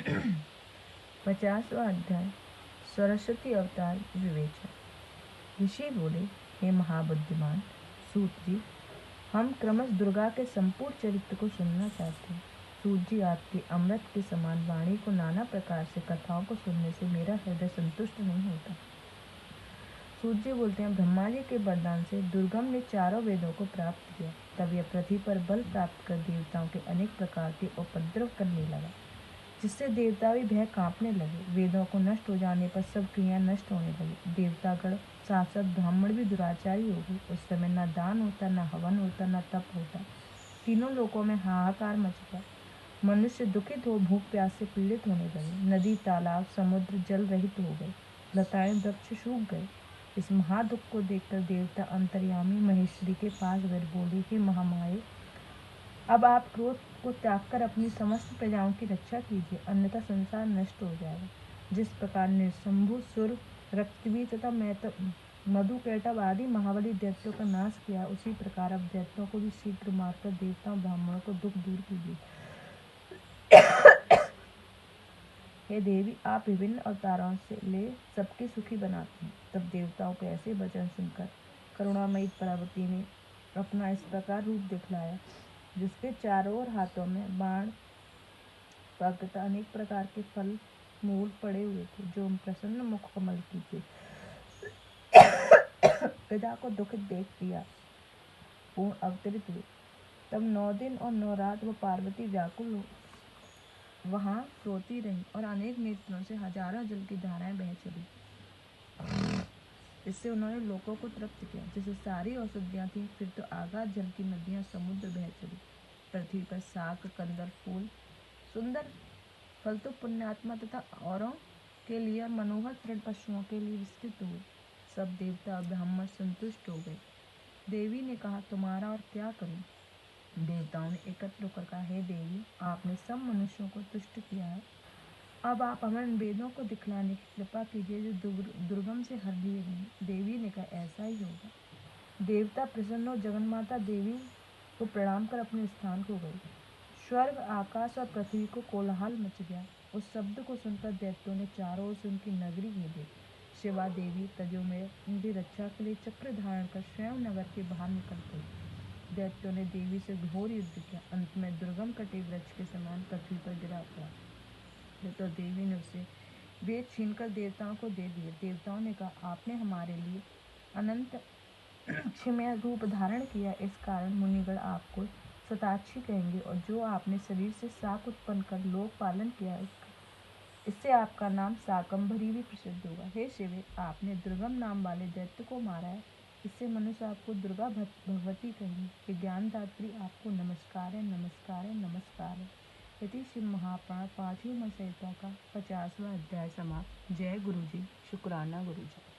50वां अध्याय सरस्वती अवतार विवेचन। ऋषि बोले, हे महाबुद्धिमान सूत जी, हम क्रमश दुर्गा के संपूर्ण चरित्र को सुनना चाहते हैं। सूत जी, आपकी अमृत के समान वाणी को नाना प्रकार से कथाओं को सुनने से मेरा हृदय संतुष्ट नहीं होता। सूत जी बोलते हैं, ब्रह्मा जी के वरदान से दुर्गम ने चारों वेदों को प्राप्त किया। तब यह पृथ्वी पर बल प्राप्त कर देवताओं के अनेक प्रकार के उपद्रव करने लगा, जिससे देवता भी भय कांपने लगे। वेदों को नष्ट हो जाने पर सब क्रिया नष्ट होने लगी। देवतागण साथ साथ ब्राह्मण भी दुराचारी हो गए। उस समय न दान होता, न हवन होता, न तप होता। तीनों लोकों में हाहाकार मच गया। मनुष्य दुखित हो भूख प्यास से पीड़ित होने लगे। नदी तालाब समुद्र जल रहित हो गए। लताएं वृक्ष सूख गए। इस महादुख को देखकर देवता अंतर्यामी महेश्वरी के पास गए। बोले, हे महामाये, अब आप क्रोध को त्याग कर अपनी समस्त प्रजाओं की रक्षा कीजिए, अन्यथा संसार नष्ट हो जाएगा। जिस प्रकार निशंभु सुर रक्तवीर तथा मधुकैटभ आदि महाबली दैत्यों का नाश किया, उसी प्रकार अब दैत्यों को भी शीघ्र मारकर देवताओं ब्राह्मणों को दुख दूर कीजिए। हे देवी, आप विभिन्न अवतारों से ले सबके सुखी बनाते हैं। तब देवताओं के ऐसे वचन सुनकर करुणामयी पार्वती ने अपना इस प्रकार रूप दिखलाया, जिसके चारों ओर हाथों में बाण तथा अनेक प्रकार के फल मूल पड़े हुए थे, जो प्रसन्न मुख कमल की थे। पिता को दुखित देख प्रिया पूर्ण अवतरित हुए। तब 9 दिन और 9 रात वो पार्वती व्याकुल वहां रोती रही और अनेक नेत्रों से हजारों जल की धाराएं बह चली। इससे उन्होंने लोगों को तृप्त किया, जैसे सारी औषधियां थी। फिर तो आगाध जल की नदियां समुद्र बह चली। पृथ्वी पर शाक कंदर फूल सुंदर फल तो पुण्यात्मा तथा औरों के लिए और मनोहर तृण पशुओं के लिए विस्तृत हुए। सब देवता और ब्राह्मण संतुष्ट हो गए। देवी ने कहा, तुम्हारा और क्या करूं? देवताओं ने एकत्र होकर कहा, हे देवी, आपने सब मनुष्यों को तुष्ट किया है। अब आप हमें वेदों को दिखलाने की कृपा कीजिए, जो दुर्गम से हर लिए गए। देवी ने कहा, ऐसा ही होगा। देवता प्रसन्न हो जगन्माता देवी को प्रणाम कर अपने स्थान को गए। स्वर्ग आकाश और पृथ्वी को कोलाहल मच गया। उस शब्द को सुनकर दैत्यों ने चारों ओर से उनकी नगरी घेरी। शिवा देवी तजो में उनकी रक्षा के लिए चक्र धारण कर स्वयं नगर के बाहर निकल गई। दैत्यों ने देवी से घोर युद्ध किया। अंत में दुर्गम कटे वृक्ष के समान पृथ्वी पर गिरा पड़ा। तो देवी ने उसे वेद छीनकर देवताओं को दे दिए। देवताओं ने कहा, आपने हमारे लिए अनंत क्षम्य रूप धारण किया, इस कारण मुनिगण आपको सताक्षी कहेंगे, और जो आपने शरीर से शाक उत्पन्न कर लोक पालन किया, इससे आपका नाम शाकंभरी भी प्रसिद्ध होगा। हे शिवे, आपने दुर्गम नाम वाले दैत्य को मारा है, इससे मनुष्य आपको दुर्गा भगवती कहेंगे। ज्ञानदात्री, आपको नमस्कार है, नमस्कार है, नमस्कार है। यदि शिव महापुराण 5वीं संहिता का 50वां अध्याय समाप्त। जय गुरु जी। शुक्राना गुरु जी।